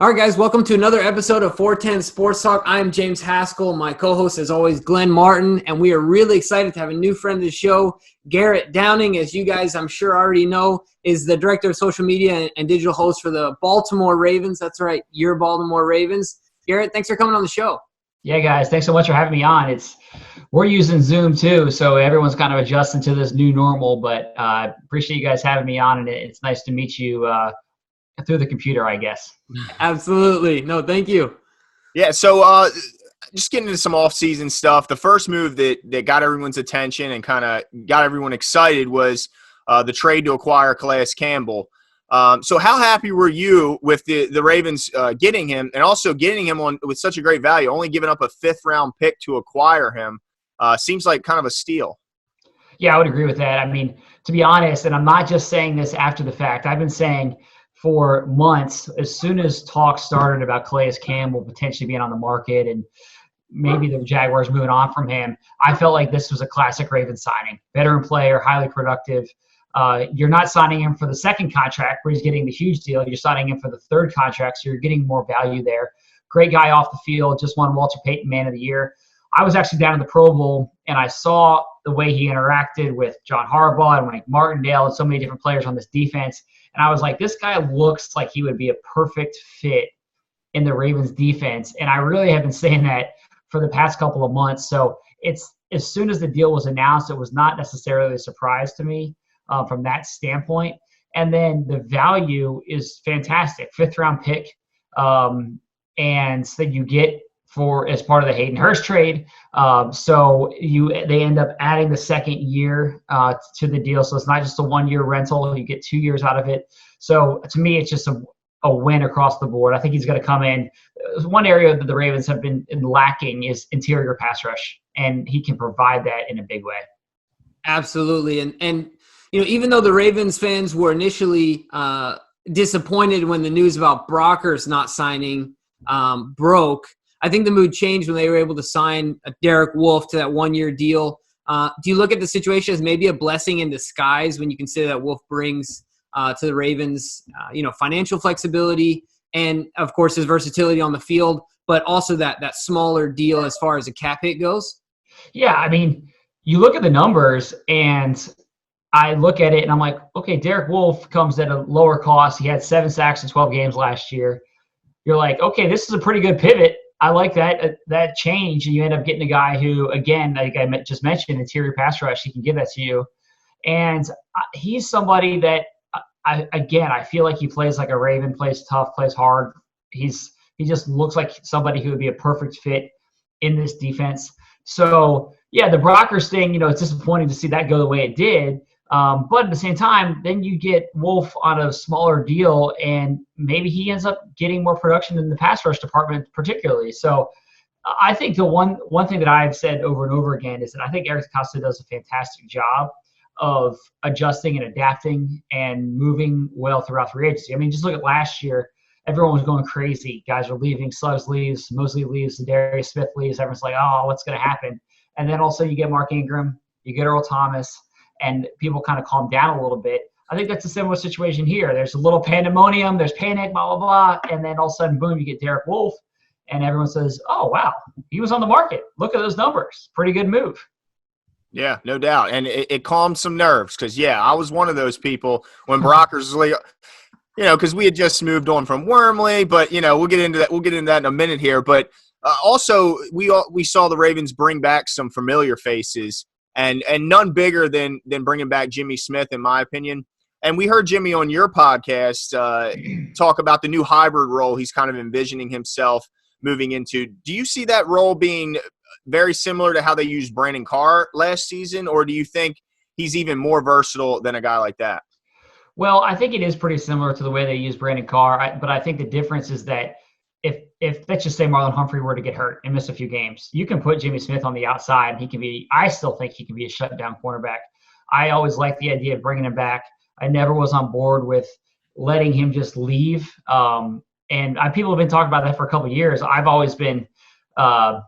All right, guys, welcome to another episode of 410 Sports Talk. I'm James Haskell. My co-host, as always, Glenn Martin, and we are really excited to have a new friend of the show, Garrett Downing. As you guys, I'm sure, already know, is the director of social media and digital host for the Baltimore Ravens. That's right, your Baltimore Ravens. Garrett, thanks for coming on the show. Yeah, guys, thanks so much for having me on. We're using Zoom too, so everyone's kind of adjusting to this new normal, but appreciate you guys having me on, and it's nice to meet you through the computer, I guess. Absolutely. No, thank you. Yeah, so just getting into some off-season stuff. The first move that got everyone's attention and kind of got everyone excited was the trade to acquire Calais Campbell. So how happy were you with the Ravens getting him, and also getting him on with such a great value, only giving up a fifth-round pick to acquire him? Seems like kind of a steal. Yeah, I would agree with that. I mean, to be honest, and I'm not just saying this after the fact, I've been saying for months, as soon as talk started about Calais Campbell potentially being on the market and maybe the Jaguars moving on from him, I felt like this was a classic Ravens signing. Veteran player, highly productive. You're not signing him for the second contract where he's getting the huge deal. You're signing him for the third contract, so you're getting more value there. Great guy off the field, just won Walter Payton Man of the Year. I was actually down in the Pro Bowl, and I saw the way he interacted with John Harbaugh and Mike Martindale and so many different players on this defense. And I was like, this guy looks like he would be a perfect fit in the Ravens defense. And I really have been saying that for the past couple of months. So it's as soon as the deal was announced, it was not necessarily a surprise to me from that standpoint. And then the value is fantastic. Fifth-round pick. And that you get as part of the Hayden Hurst trade. So they end up adding the second year to the deal. So it's not just a 1-year rental. You get 2 years out of it. So to me, it's just a win across the board. I think he's going to come in. One area that the Ravens have been lacking is interior pass rush, and he can provide that in a big way. Absolutely. And even though the Ravens fans were initially disappointed when the news about Brockers not signing broke, I think the mood changed when they were able to sign Derek Wolfe to that 1-year deal. Do you look at the situation as maybe a blessing in disguise when you consider that Wolfe brings to the Ravens, financial flexibility and, of course, his versatility on the field, but also that smaller deal as far as a cap hit goes? Yeah, I mean, you look at the numbers, and I look at it, and I'm like, okay, Derek Wolfe comes at a lower cost. He had 7 sacks in 12 games last year. You're like, okay, this is a pretty good pivot. I like that change, and you end up getting a guy who, again, like I just mentioned, interior pass rush, he can give that to you. And he's somebody that, I feel like he plays like a Raven, plays tough, plays hard. He just looks like somebody who would be a perfect fit in this defense. So, yeah, the Brockers thing, it's disappointing to see that go the way it did. But at the same time, then you get Wolfe on a smaller deal, and maybe he ends up getting more production in the pass rush department particularly. So I think the one thing that I've said over and over again is that I think Eric Costa does a fantastic job of adjusting and adapting and moving well throughout free agency. I mean, just look at last year. Everyone was going crazy. Guys were leaving. Suggs leaves. Mosley leaves. Darius Smith leaves. Everyone's like, oh, what's going to happen? And then also you get Mark Ingram. You get Earl Thomas. And people kind of calm down a little bit. I think that's a similar situation here. There's a little pandemonium, there's panic, blah, blah, blah. And then all of a sudden, boom, you get Derek Wolfe. And everyone says, oh, wow, he was on the market. Look at those numbers. Pretty good move. Yeah, no doubt. And it calmed some nerves because, I was one of those people when Brockers was like, because we had just moved on from Wormley. But, we'll get into that. We'll get into that in a minute here. But also, we saw the Ravens bring back some familiar faces. And none bigger than bringing back Jimmy Smith, in my opinion. And we heard Jimmy on your podcast talk about the new hybrid role he's kind of envisioning himself moving into. Do you see that role being very similar to how they used Brandon Carr last season, or do you think he's even more versatile than a guy like that? Well, I think it is pretty similar to the way they use Brandon Carr, but I think the difference is that if let's just say Marlon Humphrey were to get hurt and miss a few games, you can put Jimmy Smith on the outside. I still think he can be a shutdown cornerback. I always liked the idea of bringing him back. I never was on board with letting him just leave. And people have been talking about that for a couple of years. I've always been a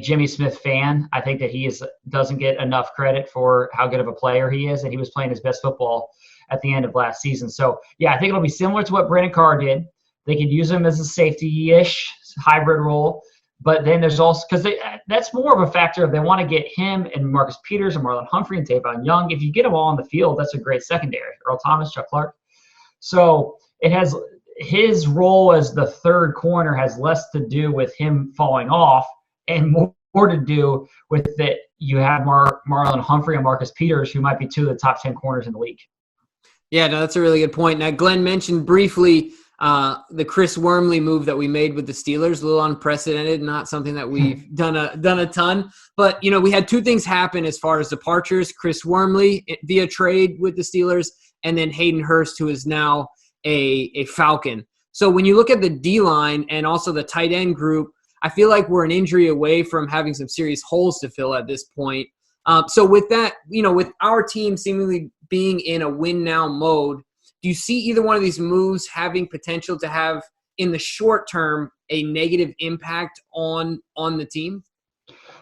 Jimmy Smith fan. I think that he doesn't get enough credit for how good of a player he is, and he was playing his best football at the end of last season. So, yeah, I think it'll be similar to what Brandon Carr did. They could use him as a safety-ish hybrid role. But then there's also – because that's more of a factor if they want to get him and Marcus Peters and Marlon Humphrey and Tavon Young. If you get them all on the field, that's a great secondary. Earl Thomas, Chuck Clark. So it has – his role as the third corner has less to do with him falling off and more to do with that you have Marlon Humphrey and Marcus Peters, who might be two of the top 10 corners in the league. Yeah, no, that's a really good point. Now, Glenn mentioned briefly the Chris Wormley move that we made with the Steelers, a little unprecedented, not something that we've done a ton. But, we had two things happen as far as departures. Chris Wormley via trade with the Steelers, and then Hayden Hurst, who is now a Falcon. So when you look at the D-line and also the tight end group, I feel like we're an injury away from having some serious holes to fill at this point. So with that, with our team seemingly being in a win-now mode, do you see either one of these moves having potential to have, in the short term, a negative impact on the team?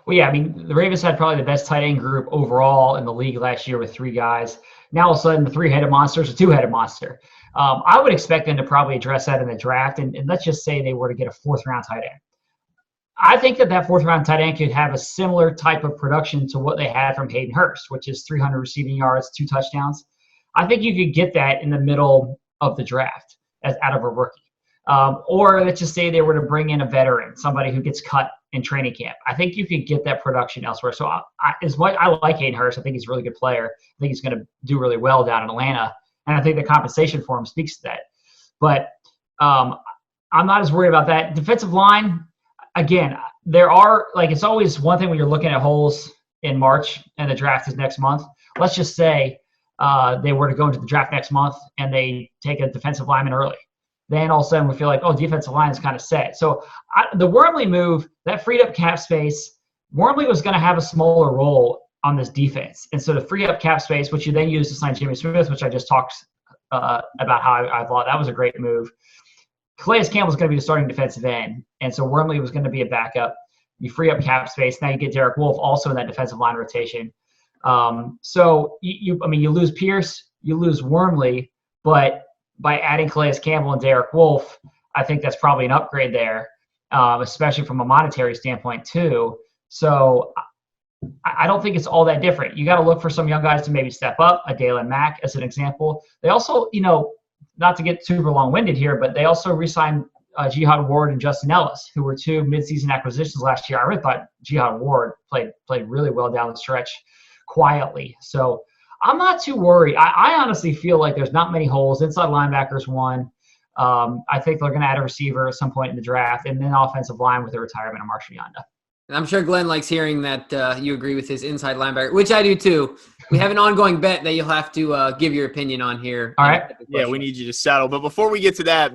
Well, yeah, the Ravens had probably the best tight end group overall in the league last year with three guys. Now all of a sudden the three-headed monster is a two-headed monster. I would expect them to probably address that in the draft, and let's just say they were to get a fourth-round tight end. I think that fourth-round tight end could have a similar type of production to what they had from Hayden Hurst, which is 300 receiving yards, 2 touchdowns. I think you could get that in the middle of the draft as out of a rookie. Or let's just say they were to bring in a veteran, somebody who gets cut in training camp. I think you could get that production elsewhere. So as much I like Hayden Hurst, I think he's a really good player. I think he's going to do really well down in Atlanta, and I think the compensation for him speaks to that. But I'm not as worried about that. Defensive line, again, there are it's always one thing when you're looking at holes in March and the draft is next month. Let's just say they were to go into the draft next month and they take a defensive lineman early. Then all of a sudden we feel like, defensive line is kind of set. So the Wormley move, that freed up cap space, Wormley was going to have a smaller role on this defense. And so to free up cap space, which you then use to sign Jimmy Smith, which I just talked about how I thought that was a great move. Calais Campbell is going to be the starting defensive end. And so Wormley was going to be a backup. You free up cap space. Now you get Derek Wolfe also in that defensive line rotation. So you lose Pierce, you lose Wormley, but by adding Calais Campbell and Derek Wolfe, I think that's probably an upgrade there, especially from a monetary standpoint too. So I don't think it's all that different. You got to look for some young guys to maybe step up, a Dalen Mack as an example. They also, not to get super long-winded here, but they also re-signed Jihad Ward and Justin Ellis, who were two midseason acquisitions last year. I really thought Jihad Ward played really well down the stretch quietly. So I'm not too worried. I honestly feel like there's not many holes. Inside linebackers, one. I think they're going to add a receiver at some point in the draft, and then offensive line with the retirement of Marshall Yanda. I'm sure Glenn likes hearing that you agree with his inside linebacker, which I do too. We have an ongoing bet that you'll have to give your opinion on here. All right. Yeah, we need you to settle. But before we get to that,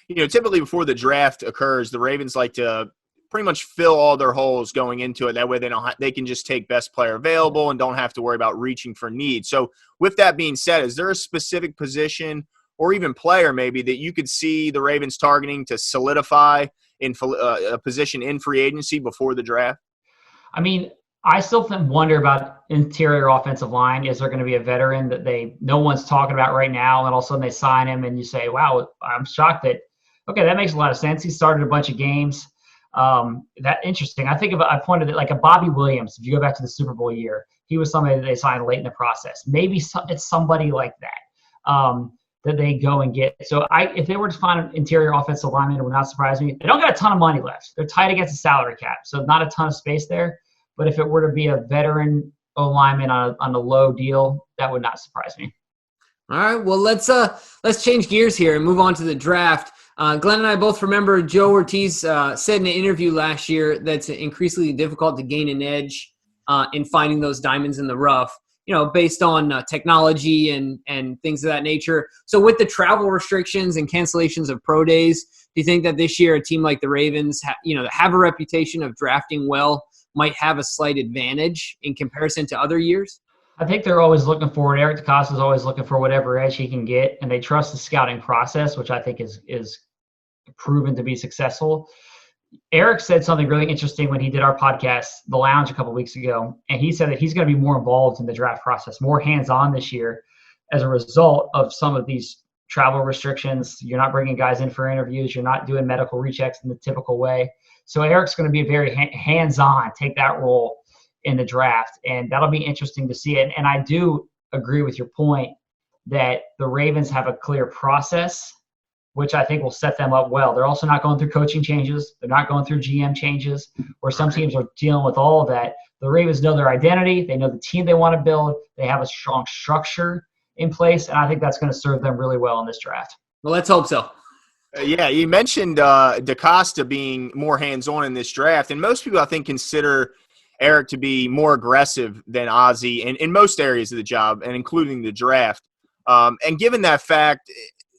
typically before the draft occurs, the Ravens like to pretty much fill all their holes going into it. That way they can just take best player available and don't have to worry about reaching for need. So with that being said, is there a specific position or even player maybe that you could see the Ravens targeting to solidify in a position in free agency before the draft? I still wonder about interior offensive line. Is there going to be a veteran that no one's talking about right now, and all of a sudden they sign him and you say, wow, I'm shocked that makes a lot of sense. He started a bunch of games. That interesting. I pointed at like a Bobby Williams. If you go back to the Super Bowl year, he was somebody that they signed late in the process. Maybe it's somebody like that that they go and get. So if they were to find an interior offensive lineman, it would not surprise me. They don't got a ton of money left. They're tight against the salary cap, so not a ton of space there. But if it were to be a veteran O-lineman on a low deal, that would not surprise me. All right. Well, let's change gears here and move on to the draft. Glenn and I both remember Joe Ortiz said in an interview last year that's increasingly difficult to gain an edge in finding those diamonds in the rough, based on technology and things of that nature. So with the travel restrictions and cancellations of pro days, do you think that this year a team like the Ravens, that have a reputation of drafting well, might have a slight advantage in comparison to other years? I think they're always looking for it. Eric DeCosta is always looking for whatever edge he can get, and they trust the scouting process, which I think is proven to be successful. Eric said something really interesting when he did our podcast, The Lounge, a couple of weeks ago, and he said that he's going to be more involved in the draft process, more hands-on this year as a result of some of these travel restrictions. You're not bringing guys in for interviews. You're not doing medical rechecks in the typical way. So Eric's going to be very hands-on, take that role in the draft, and that'll be interesting to see it. And I do agree with your point that the Ravens have a clear process, which I think will set them up well. They're also not going through coaching changes. They're not going through GM changes, where some teams are dealing with all of that. The Ravens know their identity. They know the team they want to build. They have a strong structure in place, and I think that's going to serve them really well in this draft. Well, let's hope so. Yeah, you mentioned DaCosta being more hands-on in this draft, and most people, I think, consider Eric to be more aggressive than Ozzie in most areas of the job, and including the draft. And given that fact,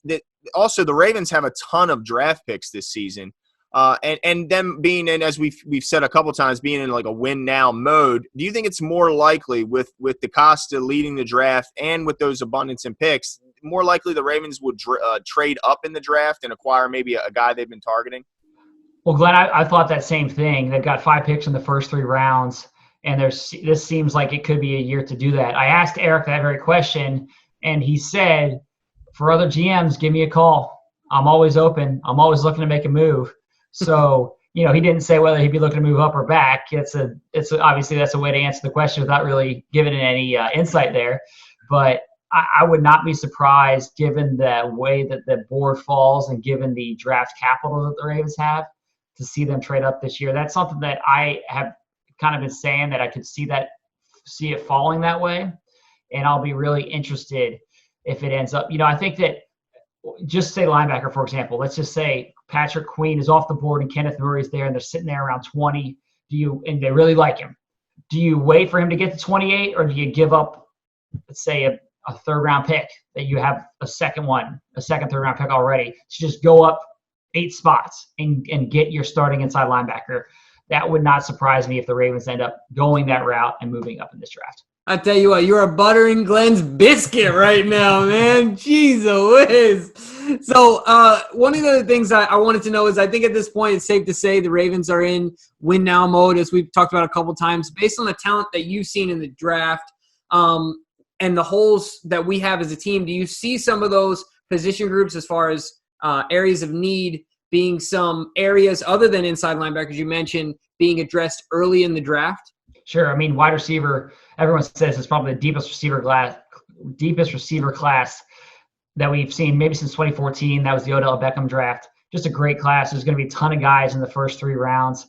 that also the Ravens have a ton of draft picks this season, and them being in, as we've said a couple times, being in like a win-now mode, do you think it's more likely with DaCosta leading the draft and with those abundance in picks, more likely the Ravens would trade up in the draft and acquire maybe a guy they've been targeting? Well, Glenn, I thought that same thing. They've got 5 picks in the first 3 rounds, and this seems like it could be a year to do that. I asked Eric that very question, and he said, for other GMs, give me a call. I'm always open. I'm always looking to make a move. So, he didn't say whether he'd be looking to move up or back. It's obviously that's a way to answer the question without really giving it any insight there. But I would not be surprised, given the way that the board falls and given the draft capital that the Ravens have, to see them trade up this year. That's something that I have kind of been saying, that I could see it falling that way. And I'll be really interested if it ends up. I think that, just say linebacker, for example. Let's just say Patrick Queen is off the board and Kenneth Murray's there, and they're sitting there around 20. And they really like him. Do you wait for him to get to 28, or do you give up, let's say, a 3rd round pick that you have a second 3rd round pick already, to just go up 8 spots and get your starting inside linebacker? That would not surprise me if the Ravens end up going that route and moving up in this draft. I tell you what, you're a buttering Glenn's biscuit right now, man. Jeez Louise. So one of the other things I wanted to know is, I think at this point it's safe to say the Ravens are in win-now mode, as we've talked about a couple times. Based on the talent that you've seen in the draft and the holes that we have as a team, do you see some of those position groups as far as areas of need being some areas other than inside linebackers you mentioned being addressed early in the draft? Sure. I mean, wide receiver, everyone says it's probably the deepest receiver class that we've seen maybe since 2014. That was the Odell Beckham draft. Just a great class. There's going to be a ton of guys in the first 3 rounds.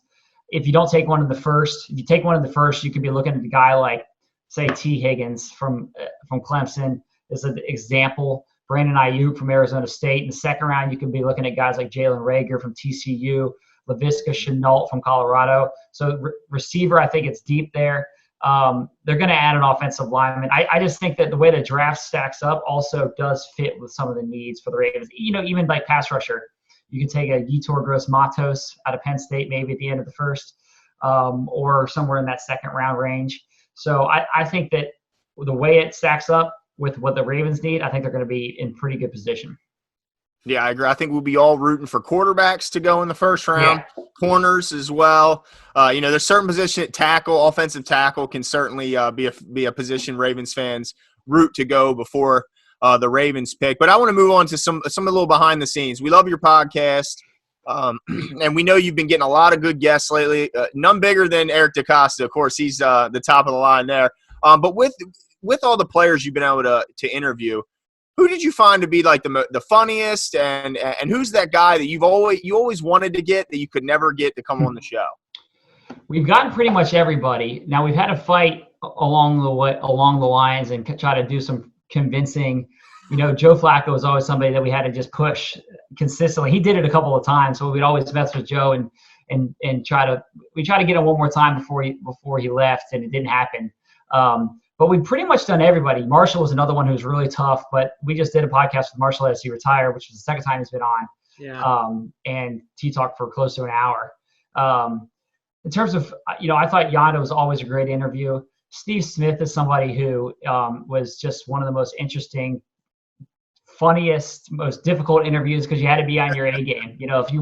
If you don't take one in the first, you could be looking at a guy like, say, T. Higgins from Clemson is an example. Brandon Ayuk from Arizona State. In the 2nd round, you could be looking at guys like Jalen Reagor from TCU, Laviska Shenault from Colorado. So receiver, I think it's deep there. They're going to add an offensive lineman. I just think that the way the draft stacks up also does fit with some of the needs for the Ravens. Even like pass rusher, you could take a Yetur Gross-Matos out of Penn State maybe at the end of the first, or somewhere in that 2nd round range. So I think that the way it stacks up with what the Ravens need, I think they're going to be in pretty good position. Yeah, I agree. I think we'll be all rooting for quarterbacks to go in the first round, corners as well. There's certain position, offensive tackle can certainly be a position Ravens fans root to go before the Ravens pick. But I want to move on to some a little behind the scenes. We love your podcast, and we know you've been getting a lot of good guests lately. None bigger than Eric DaCosta. Of course, he's the top of the line there. But with all the players you've been able to interview, who did you find to be like the funniest, and who's that guy that you always wanted to get that you could never get to come on the show? We've gotten pretty much everybody. Now we've had to fight along the lines and try to do some convincing. Joe Flacco was always somebody that we had to just push consistently. He did it a couple of times, so we'd always mess with Joe and try to get him one more time before he left, and it didn't happen. But we've pretty much done everybody. Marshall was another one who was really tough, but we just did a podcast with Marshall as he retired, which was the 2nd time he's been on. Yeah. And he talked for close to an hour. In terms of, I thought Yonda was always a great interview. Steve Smith is somebody who was just one of the most interesting, funniest, most difficult interviews, because you had to be on your A game. If you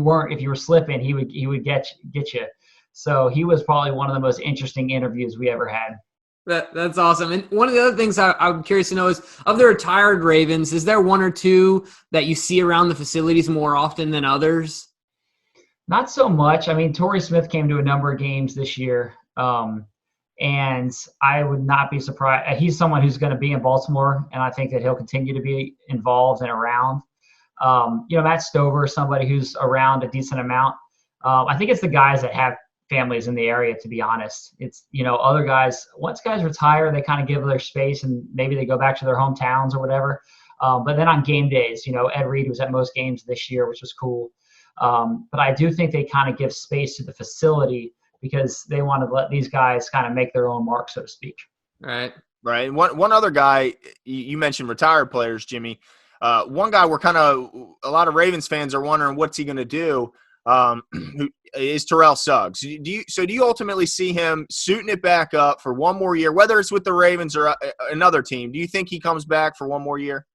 were slipping, he would get you. So he was probably one of the most interesting interviews we ever had. That's awesome. And one of the other things I'm curious to know is, of the retired Ravens, is there one or two that you see around the facilities more often than others? Not so much. I mean, Torrey Smith came to a number of games this year, and I would not be surprised. He's someone who's going to be in Baltimore, and I think that he'll continue to be involved and around. Matt Stover is somebody who's around a decent amount. I think it's the guys that have families in the area, to be honest. It's, other guys, once guys retire, they kind of give their space and maybe they go back to their hometowns or whatever. But then on game days, Ed Reed was at most games this year, which was cool. But I do think they kind of give space to the facility because they want to let these guys kind of make their own mark, so to speak. Right. And one other guy, you mentioned retired players, Jimmy. One guy a lot of Ravens fans are wondering what's he going to do, who is Terrell Suggs. Do you ultimately see him suiting it back up for one more year, whether it's with the Ravens or another team? Do you think he comes back for one more year?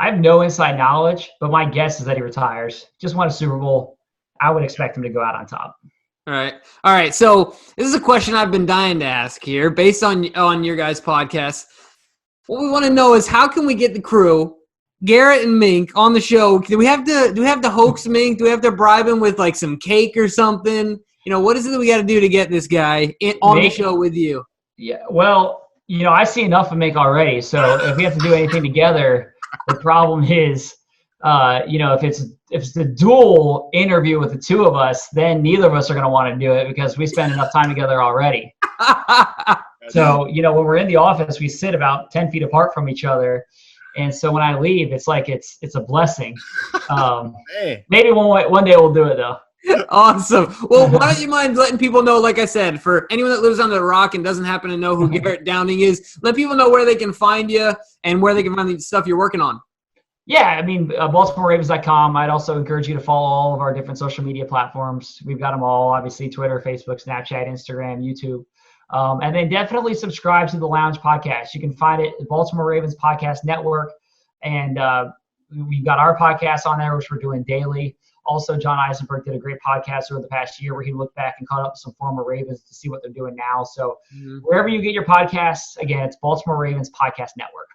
I have no inside knowledge, but my guess is that he retires. Just won a Super Bowl. I would expect him to go out on top. All right. So this is a question I've been dying to ask here, based on your guys' podcast. What we want to know is, how can we get the crew, Garrett and Mink, on the show? Do we have to hoax Mink? Do we have to bribe him with like some cake or something? What is it that we got to do to get this guy on the show with you? Yeah. Well, I see enough of Mink already. So if we have to do anything together, the problem is, if it's the dual interview with the two of us, then neither of us are going to want to do it because we spend enough time together already. So, when we're in the office, we sit about 10 feet apart from each other. And so when I leave, it's like it's a blessing. Hey. Maybe one day we'll do it, though. Awesome. Well, why don't you mind letting people know, like I said, for anyone that lives under the rock and doesn't happen to know who Garrett Downing is, let people know where they can find you and where they can find the stuff you're working on. Yeah, I mean, BaltimoreRavens.com. I'd also encourage you to follow all of our different social media platforms. We've got them all, obviously, Twitter, Facebook, Snapchat, Instagram, YouTube. And then definitely subscribe to the Lounge Podcast. You can find it at Baltimore Ravens Podcast Network. And we've got our podcast on there, which we're doing daily. Also, John Eisenberg did a great podcast over the past year where he looked back and caught up with some former Ravens to see what they're doing now. So wherever you get your podcasts, again, it's Baltimore Ravens Podcast Network.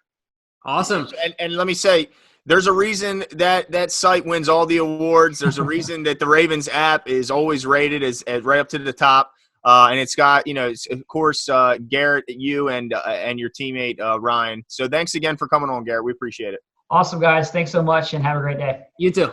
Awesome. And let me say, there's a reason that site wins all the awards. There's a reason that the Ravens app is always rated as right up to the top. And it's got, of course, Garrett, you and your teammate, Ryan. So thanks again for coming on, Garrett. We appreciate it. Awesome, guys. Thanks so much, and have a great day. You too.